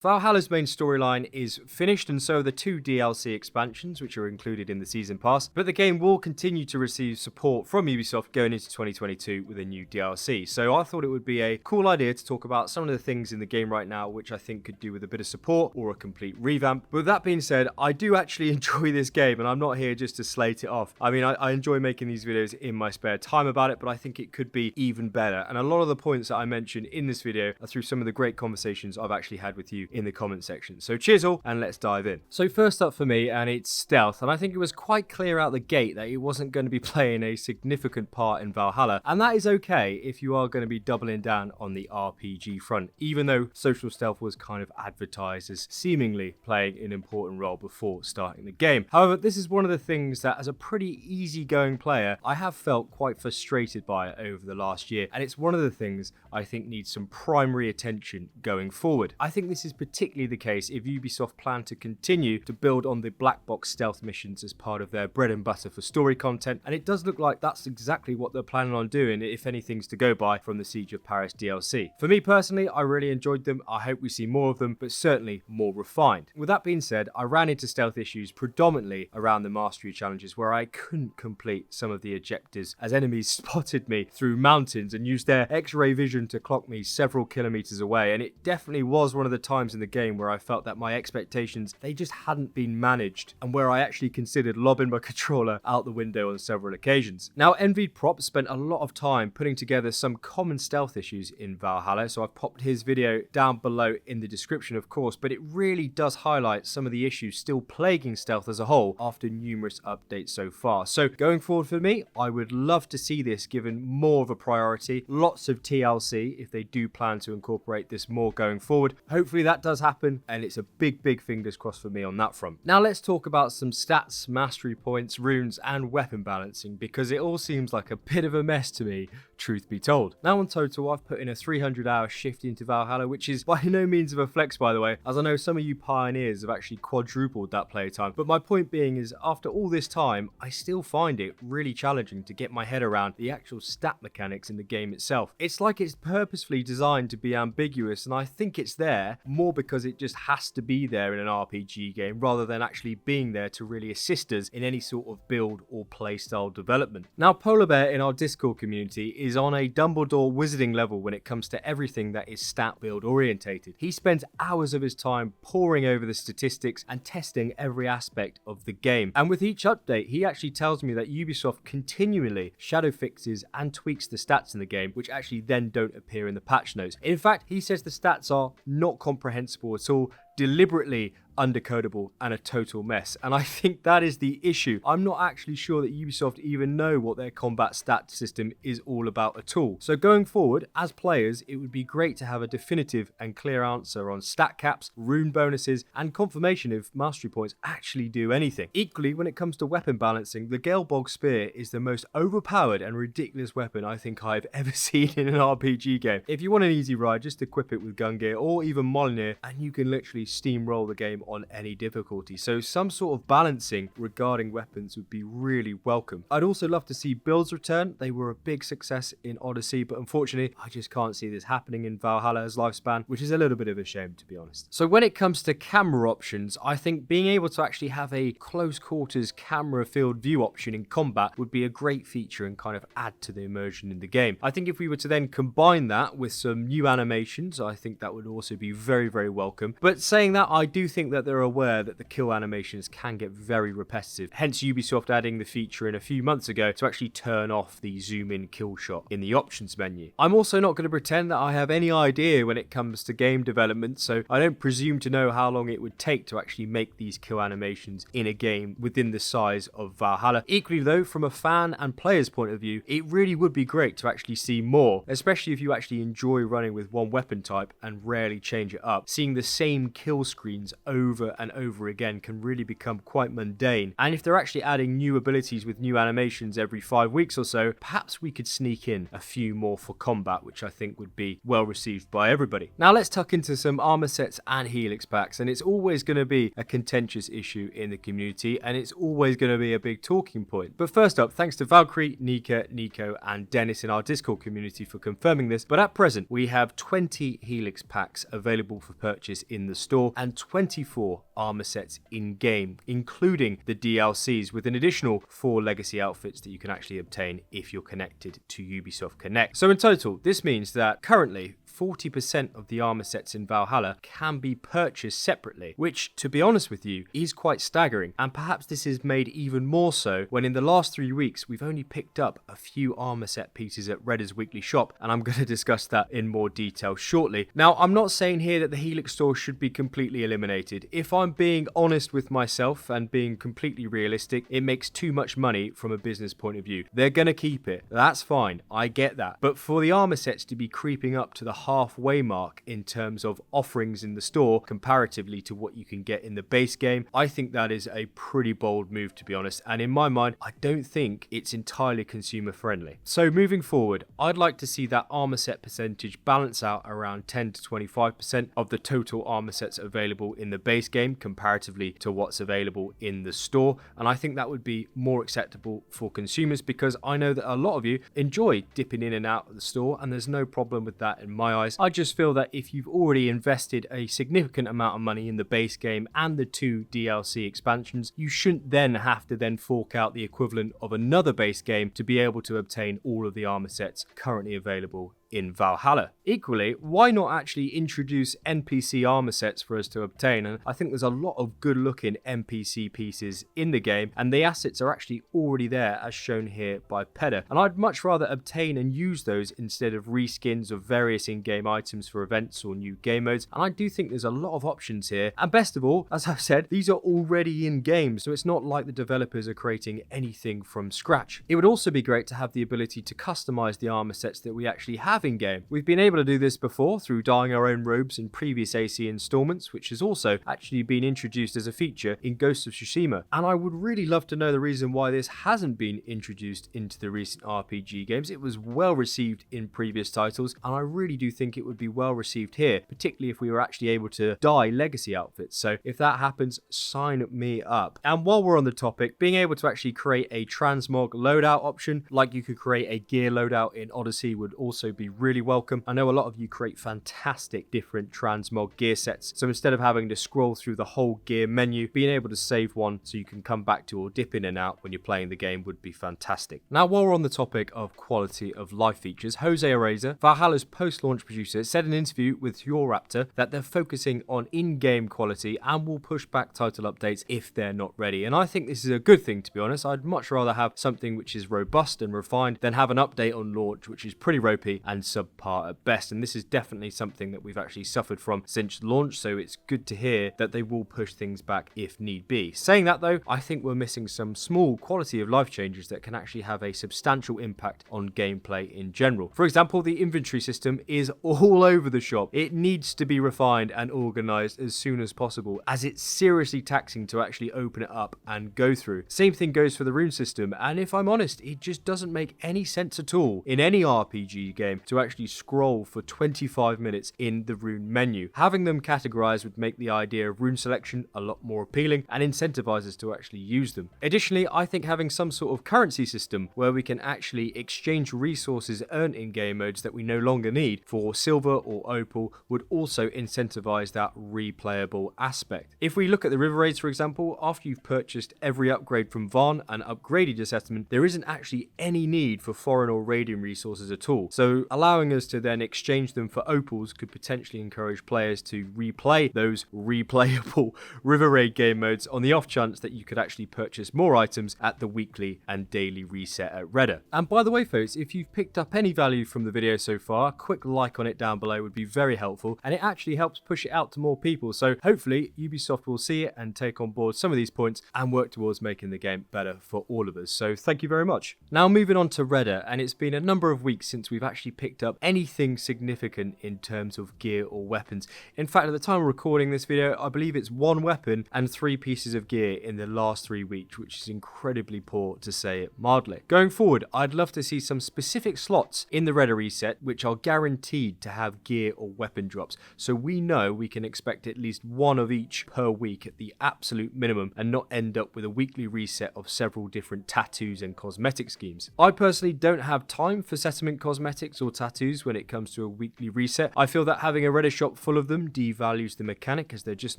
Valhalla's main storyline is finished, and so are the 2 DLC expansions which are included in the Season Pass, but the game will continue to receive support from Ubisoft going into 2022 with a new DLC. So I thought it would be a cool idea to talk about some of the things in the game right now which I think could do with a bit of support or a complete revamp. But with that being said, I do actually enjoy this game, and I'm not here just to slate it off. I mean, I enjoy making these videos in my spare time about it, but I think it could be even better. And a lot of the points that I mentioned in this video are through some of the great conversations I've actually had with you in the comment section. So cheers all, and let's dive in. So first up for me, and it's stealth, and I think it was quite clear out the gate that it wasn't going to be playing a significant part in Valhalla, and that is okay if you are going to be doubling down on the RPG front, even though social stealth was kind of advertised as seemingly playing an important role before starting the game. However, this is one of the things that as a pretty easygoing player, I have felt quite frustrated by it over the last year, and it's one of the things I think needs some primary attention going forward. I think this is particularly the case if Ubisoft plan to continue to build on the black box stealth missions as part of their bread and butter for story content, and it does look like that's exactly what they're planning on doing if anything's to go by from the Siege of Paris DLC. For me personally, I really enjoyed them. I hope we see more of them, but certainly more refined. With that being said, I ran into stealth issues predominantly around the mastery challenges where I couldn't complete some of the objectives as enemies spotted me through mountains and used their X-ray vision to clock me several kilometers away, and it definitely was one of the times in the game where I felt that my expectations, they just hadn't been managed, and where I actually considered lobbing my controller out the window on several occasions. Now, Envied Prop spent a lot of time putting together some common stealth issues in Valhalla, so I've popped his video down below in the description of course, but it really does highlight some of the issues still plaguing stealth as a whole after numerous updates so far. So going forward for me, I would love to see this given more of a priority, lots of TLC if they do plan to incorporate this more going forward. Hopefully that does happen, and it's a big fingers crossed for me on that front. Now let's talk about some stats, mastery points, runes and weapon balancing, because it all seems like a bit of a mess to me, truth be told. Now in total, I've put in a 300-hour shift into Valhalla, which is by no means of a flex, by the way, as I know some of you pioneers have actually quadrupled that playtime. But my point being is, after all this time, I still find it really challenging to get my head around the actual stat mechanics in the game itself. It's like it's purposefully designed to be ambiguous, and I think it's there more because it just has to be there in an RPG game rather than actually being there to really assist us in any sort of build or playstyle development. Now, Polar Bear in our Discord community is on a Dumbledore wizarding level when it comes to everything that is stat build orientated. He spends hours of his time poring over the statistics and testing every aspect of the game. And with each update, he actually tells me that Ubisoft continually shadow fixes and tweaks the stats in the game, which actually then don't appear in the patch notes. In fact, he says the stats are not comprehensible at all, deliberately undercodable and a total mess, and I think that is the issue. I'm not actually sure that Ubisoft even know what their combat stat system is all about at all. So going forward, as players, it would be great to have a definitive and clear answer on stat caps, rune bonuses, and confirmation if mastery points actually do anything. Equally, when it comes to weapon balancing, the Galebog Spear is the most overpowered and ridiculous weapon I think I've ever seen in an RPG game. If you want an easy ride, just equip it with gun gear or even Molyneux, and you can literally steamroll the game on any difficulty. So some sort of balancing regarding weapons would be really welcome. I'd also love to see builds return. They were a big success in Odyssey, but unfortunately I just can't see this happening in Valhalla's lifespan, which is a little bit of a shame, to be honest. So when it comes to camera options, I think being able to actually have a close quarters camera field view option in combat would be a great feature and kind of add to the immersion in the game. I think if we were to then combine that with some new animations, I think that would also be very welcome. But saying that, I do think that they're aware that the kill animations can get very repetitive, hence Ubisoft adding the feature in a few months ago to actually turn off the zoom in kill shot in the options menu. I'm also not going to pretend that I have any idea when it comes to game development, so I don't presume to know how long it would take to actually make these kill animations in a game within the size of Valhalla. Equally though, from a fan and player's point of view, it really would be great to actually see more, especially if you actually enjoy running with one weapon type and rarely change it up. Seeing the same kill screens over and over again can really become quite mundane, and if they're actually adding new abilities with new animations every 5 weeks or so, perhaps we could sneak in a few more for combat, which I think would be well received by everybody. Now let's tuck into some armor sets and helix packs, and it's always going to be a contentious issue in the community, and it's always going to be a big talking point. But first up, thanks to Valkyrie, Nika, Nico and Dennis in our Discord community for confirming this, but at present we have 20 helix packs available for purchase in the store. Store, and 24 armor sets in-game, including the DLCs, with an additional 4 legacy outfits that you can actually obtain if you're connected to Ubisoft Connect. So in total, this means that currently 40% of the armor sets in Valhalla can be purchased separately, which, to be honest with you, is quite staggering. And perhaps this is made even more so when in the last 3 weeks we've only picked up a few armor set pieces at Reda's weekly shop, and I'm going to discuss that in more detail shortly. Now, I'm not saying here that the Helix Store should be completely eliminated. If I'm being honest with myself and being completely realistic, it makes too much money from a business point of view. They're going to keep it. That's fine. I get that. But for the armor sets to be creeping up to the halfway mark in terms of offerings in the store comparatively to what you can get in the base game, I think that is a pretty bold move, to be honest, and in my mind I don't think it's entirely consumer friendly. So moving forward, I'd like to see that armor set percentage balance out around 10 to 25% of the total armor sets available in the base game comparatively to what's available in the store, and I think that would be more acceptable for consumers because I know that a lot of you enjoy dipping in and out of the store, and there's no problem with that in my eyes. I just feel that if you've already invested a significant amount of money in the base game and the 2 DLC expansions, you shouldn't then have to then fork out the equivalent of another base game to be able to obtain all of the armor sets currently available in Valhalla. Equally, why not actually introduce NPC armor sets for us to obtain? And I think there's a lot of good looking NPC pieces in the game, and the assets are actually already there as shown here by Peda, and I'd much rather obtain and use those instead of reskins of various in-game items for events or new game modes, and I do think there's a lot of options here, and best of all, as I've said, these are already in game, so it's not like the developers are creating anything from scratch. It would also be great to have the ability to customize the armor sets that we actually have in game. We've been able to do this before through dyeing our own robes in previous AC installments, which has also actually been introduced as a feature in Ghost of Tsushima, and I would really love to know the reason why this hasn't been introduced into the recent RPG games. It was well received in previous titles, and I really do think it would be well received here, particularly if we were actually able to dye legacy outfits. So if that happens, sign me up. And while we're on the topic, being able to actually create a transmog loadout option, like you could create a gear loadout in Odyssey, would also be really welcome. I know a lot of you create fantastic different transmog gear sets, so instead of having to scroll through the whole gear menu, being able to save one so you can come back to or dip in and out when you're playing the game would be fantastic. Now, while we're on the topic of quality of life features, Jose Areza, Valhalla's post-launch producer, said in an interview with Your Raptor that they're focusing on in-game quality and will push back title updates if they're not ready, and I think this is a good thing, to be honest. I'd much rather have something which is robust and refined than have an update on launch which is pretty ropey and subpar at best, and this is definitely something that we've actually suffered from since launch, so it's good to hear that they will push things back if need be. Saying that though, I think we're missing some small quality of life changes that can actually have a substantial impact on gameplay in general. For example, the inventory system is all over the shop. It needs to be refined and organized as soon as possible, as it's seriously taxing to actually open it up and go through. Same thing goes for the rune system, and if I'm honest, it just doesn't make any sense at all in any RPG game to actually scroll for 25 minutes in the rune menu. Having them categorized would make the idea of rune selection a lot more appealing and incentivize us to actually use them. Additionally, I think having some sort of currency system where we can actually exchange resources earned in game modes that we no longer need for silver or opal would also incentivize that replayable aspect. If we look at the river raids, for example, after you've purchased every upgrade from Varn and upgraded your settlement, there isn't actually any need for foreign or raiding resources at all. So allowing us to then exchange them for opals could potentially encourage players to replay those replayable river raid game modes on the off chance that you could actually purchase more items at the weekly and daily reset at Reda. And by the way, folks, if you've picked up any value from the video so far, a quick like on it down below would be very helpful, and it actually helps push it out to more people. So hopefully Ubisoft will see it and take on board some of these points and work towards making the game better for all of us. So thank you very much. Now moving on to Reda, and it's been a number of weeks since we've actually picked up anything significant in terms of gear or weapons. In fact, at the time of recording this video, I believe it's 1 weapon and 3 pieces of gear in the last 3 weeks, which is incredibly poor to say it mildly. Going forward, I'd love to see some specific slots in the Reda reset which are guaranteed to have gear or weapon drops, so we know we can expect at least 1 of each per week at the absolute minimum and not end up with a weekly reset of several different tattoos and cosmetic schemes. I personally don't have time for settlement cosmetics or facial tattoos when it comes to a weekly reset. I feel that having a Reda shop full of them devalues the mechanic, as they're just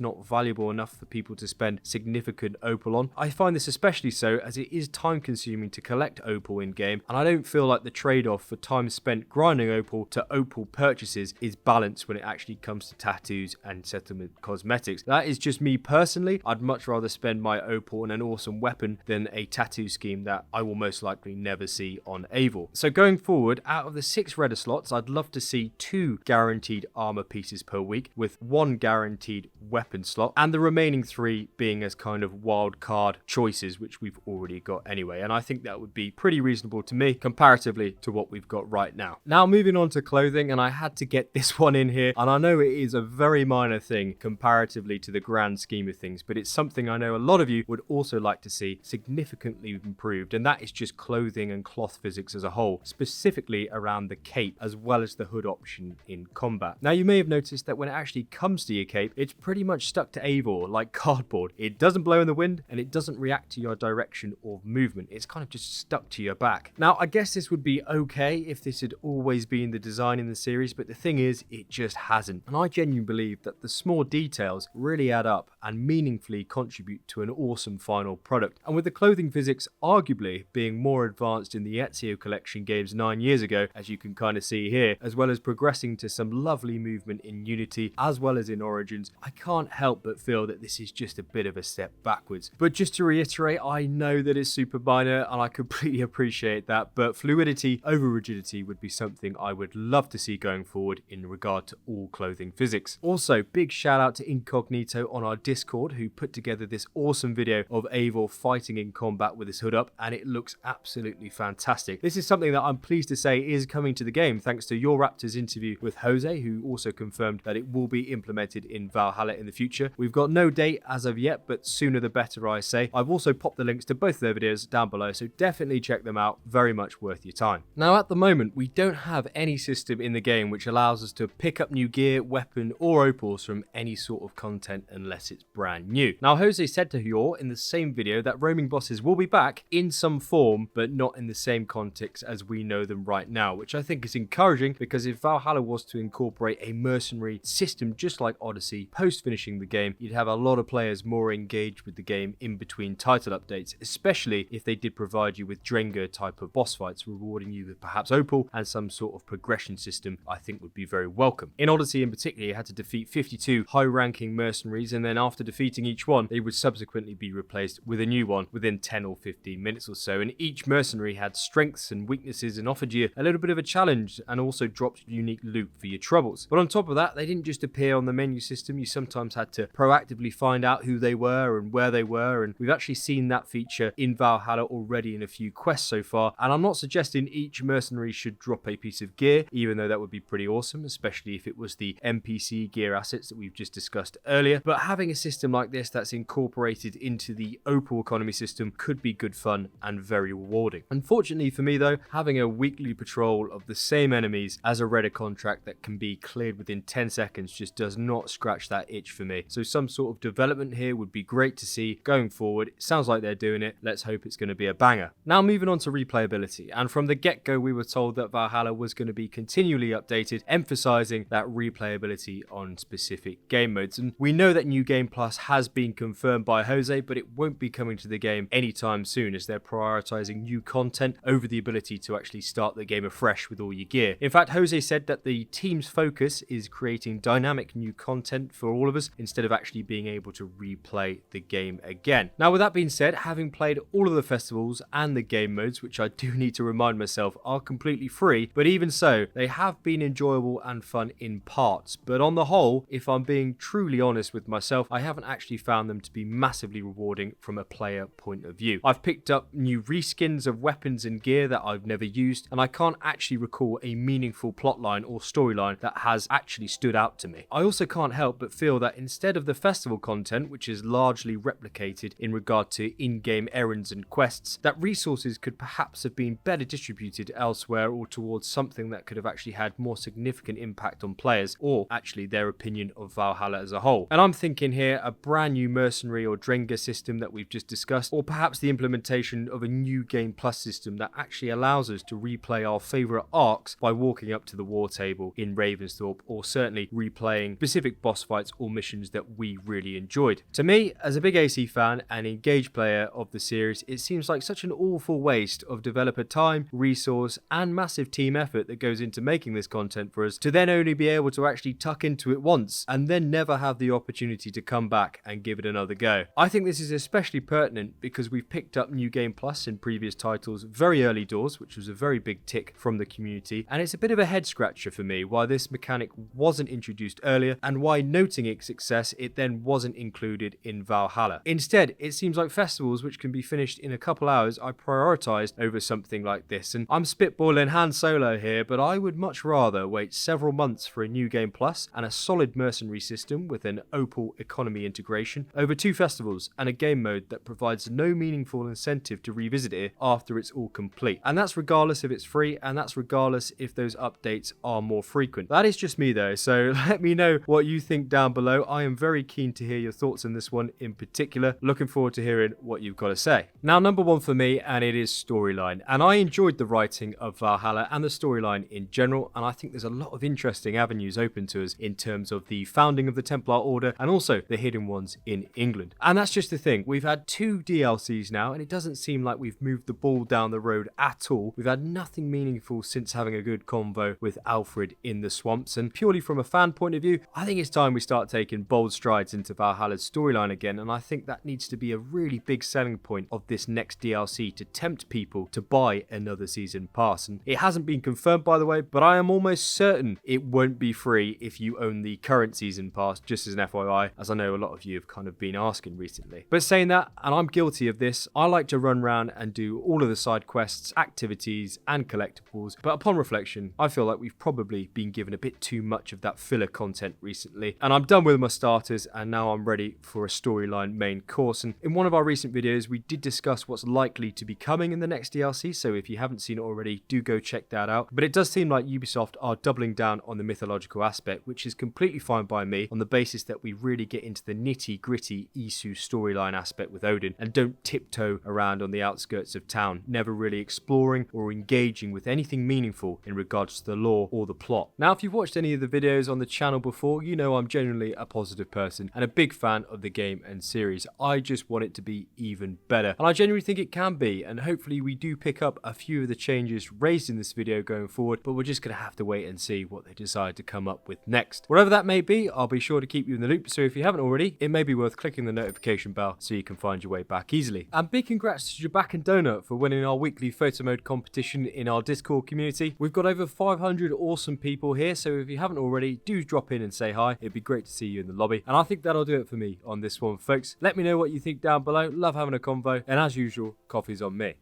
not valuable enough for people to spend significant opal on. I find this especially so as it is time consuming to collect opal in game, and I don't feel like the trade-off for time spent grinding opal to opal purchases is balanced when it actually comes to tattoos and settlement cosmetics. That is just me personally. I'd much rather spend my opal on an awesome weapon than a tattoo scheme that I will most likely never see on Avil. So going forward, out of the 6 Reda slots, I'd love to see 2 guaranteed armor pieces per week, with 1 guaranteed weapon slot, and the remaining 3 being as kind of wild card choices, which we've already got anyway. And I think that would be pretty reasonable to me comparatively to what we've got right now. Now moving on to clothing, and I had to get this one in here, and I know it is a very minor thing comparatively to the grand scheme of things, but it's something I know a lot of you would also like to see significantly improved, and that is just clothing and cloth physics as a whole, specifically around the cape as well as the hood option in combat. Now you may have noticed that when it actually comes to your cape, it's pretty much stuck to Eivor like cardboard. It doesn't blow in the wind and it doesn't react to your direction of movement. It's kind of just stuck to your back. Now I guess this would be okay if this had always been the design in the series, but the thing is, it just hasn't. And I genuinely believe that the small details really add up and meaningfully contribute to an awesome final product. And with the clothing physics arguably being more advanced in the Ezio collection games 9 years ago, as you can kind of see here, as well as progressing to some lovely movement in Unity as well as in Origins, I can't help but feel that this is just a bit of a step backwards. But just to reiterate, I know that it's super minor and I completely appreciate that, but fluidity over rigidity would be something I would love to see going forward in regard to all clothing physics. Also, big shout out to Incognito on our Discord, who put together this awesome video of Eivor fighting in combat with his hood up, and it looks absolutely fantastic. This is something that I'm pleased to say is coming to the game thanks to Your Raptor's interview with Jose, who also confirmed that it will be implemented in Valhalla in the future. We've got no date as of yet, but sooner the better, I say. I've also popped the links to both their videos down below, so definitely check them out. Very much worth your time. Now at the moment, we don't have any system in the game which allows us to pick up new gear, weapon or opals from any sort of content unless it's brand new. Now Jose said to Yor in the same video that roaming bosses will be back in some form, but not in the same context as we know them right now, which I think is encouraging, because if Valhalla was to incorporate a mercenary system just like Odyssey post finishing the game, you'd have a lot of players more engaged with the game in between title updates, especially if they did provide you with Drenga type of boss fights, rewarding you with perhaps opal and some sort of progression system. I think would be very welcome. In Odyssey in particular, you had to defeat 52 high-ranking mercenaries, and then after defeating each one, they would subsequently be replaced with a new one within 10 or 15 minutes or so, and each mercenary had strengths and weaknesses and offered you a little bit of a challenge and also dropped unique loot for your troubles. But on top of that, they didn't just appear on the menu system. You sometimes had to proactively find out who they were and where they were, and we've actually seen that feature in Valhalla already in a few quests so far. And I'm not suggesting each mercenary should drop a piece of gear, even though that would be pretty awesome, especially if it was the NPC gear assets that we've just discussed earlier. But having a system like this that's incorporated into the opal economy system could be good fun and very rewarding. Unfortunately for me though, having a weekly patrol of the same enemies as a Reda contract that can be cleared within 10 seconds just does not scratch that itch for me. So some sort of development here would be great to see going forward. It sounds like they're doing it. Let's hope it's going to be a banger. Now moving on to replayability, and from the get-go we were told that Valhalla was going to be continually updated, emphasizing that replayability on specific game modes. And we know that New Game Plus has been confirmed by Jose, but it won't be coming to the game anytime soon, as they're prioritizing new content over the ability to actually start the game afresh with all your gear. In fact, Jose said that the team's focus is creating dynamic new content for all of us instead of actually being able to replay the game again. Now with that being said, having played all of the festivals and the game modes, which I do need to remind myself are completely free, but even so, they have been enjoyable and fun in parts. But on the whole, if I'm being truly honest with myself, I haven't actually found them to be massively rewarding from a player point of view. I've picked up new reskins of weapons and gear that I've never used, and I can't actually recall a meaningful plotline or storyline that has actually stood out to me. I also can't help but feel that instead of the festival content, which is largely replicated in regard to in-game errands and quests, that resources could perhaps have been better distributed elsewhere or towards something that could have actually had more significant impact on players, or actually their opinion of Valhalla as a whole. And I'm thinking here a brand new mercenary or Drenga system that we've just discussed, or perhaps the implementation of a new Game Plus system that actually allows us to replay our favourite arcs by walking up to the war table in Ravensthorpe, or certainly replaying specific boss fights or missions that we really enjoyed. To me, as a big AC fan and engaged player of the series, it seems like such an awful waste of developer time, resource, and massive team effort that goes into making this content for us, to then only be able to actually tuck into it once and then never have the opportunity to come back and give it another go. I think this is especially pertinent because we've picked up New Game Plus in previous titles very early doors, which was a very big tick from the community, and it's a bit of a head scratcher for me why this mechanic wasn't introduced earlier and why, noting its success, it then wasn't included in Valhalla. Instead, it seems like festivals which can be finished in a couple hours are prioritised over something like this, and I'm spitballing Han Solo here, but I would much rather wait several months for a New Game Plus and a solid mercenary system with an opal economy integration over 2 festivals and a game mode that provides no meaningful incentive to revisit it after it's all complete. And that's regardless if it's free, and that's regardless if those updates are more frequent. That is just me though, so let me know what you think down below. I am very keen to hear your thoughts on this one in particular. Looking forward to hearing what you've got to say. Now, number 1 for me, and it is storyline. And I enjoyed the writing of Valhalla and the storyline in general, and I think there's a lot of interesting avenues open to us in terms of the founding of the Templar Order and also the hidden ones in England. And that's just the thing. We've had 2 DLCs now, and it doesn't seem like we've moved the ball down the road at all. We've had nothing meaningful since having a good convo with Alfred in the swamps, and purely from a fan point of view, I think it's time we start taking bold strides into Valhalla's storyline again, and I think that needs to be a really big selling point of this next DLC to tempt people to buy another season pass. And it hasn't been confirmed, by the way, but I am almost certain it won't be free if you own the current season pass, just as an FYI, as I know a lot of you have kind of been asking recently. But saying that, and I'm guilty of this, I like to run around and do all of the side quests, activities, and collectibles, but upon reflection, I feel like we've probably been given a bit too much of that filler content recently, and I'm done with my starters, and now I'm ready for a storyline main course. And in one of our recent videos, we did discuss what's likely to be coming in the next DLC, so if you haven't seen it already, do go check that out. But it does seem like Ubisoft are doubling down on the mythological aspect, which is completely fine by me, on the basis that we really get into the nitty-gritty Isu storyline aspect with Odin and don't tiptoe around on the outskirts of town, never really exploring or engaging with anything meaningful in regards to the lore or the plot. Now, if you've watched any of the videos on the channel before, you know I'm generally a positive person and a big fan of the game and series. I just want it to be even better, and I genuinely think it can be, and hopefully we do pick up a few of the changes raised in this video going forward, but we're just going to have to wait and see what they decide to come up with next. Whatever that may be, I'll be sure to keep you in the loop, so if you haven't already, it may be worth clicking the notification bell so you can find your way back easily. And big congrats to Jabak and Donut for winning our weekly photo mode competition in our Discord community. We've got over 500 awesome people here, so if you haven't already, do drop in and say hi. It'd be great to see you in the lobby. And I think that'll do it for me on this one, folks. Let me know what you think down below. Love having a convo, and as usual, coffee's on me.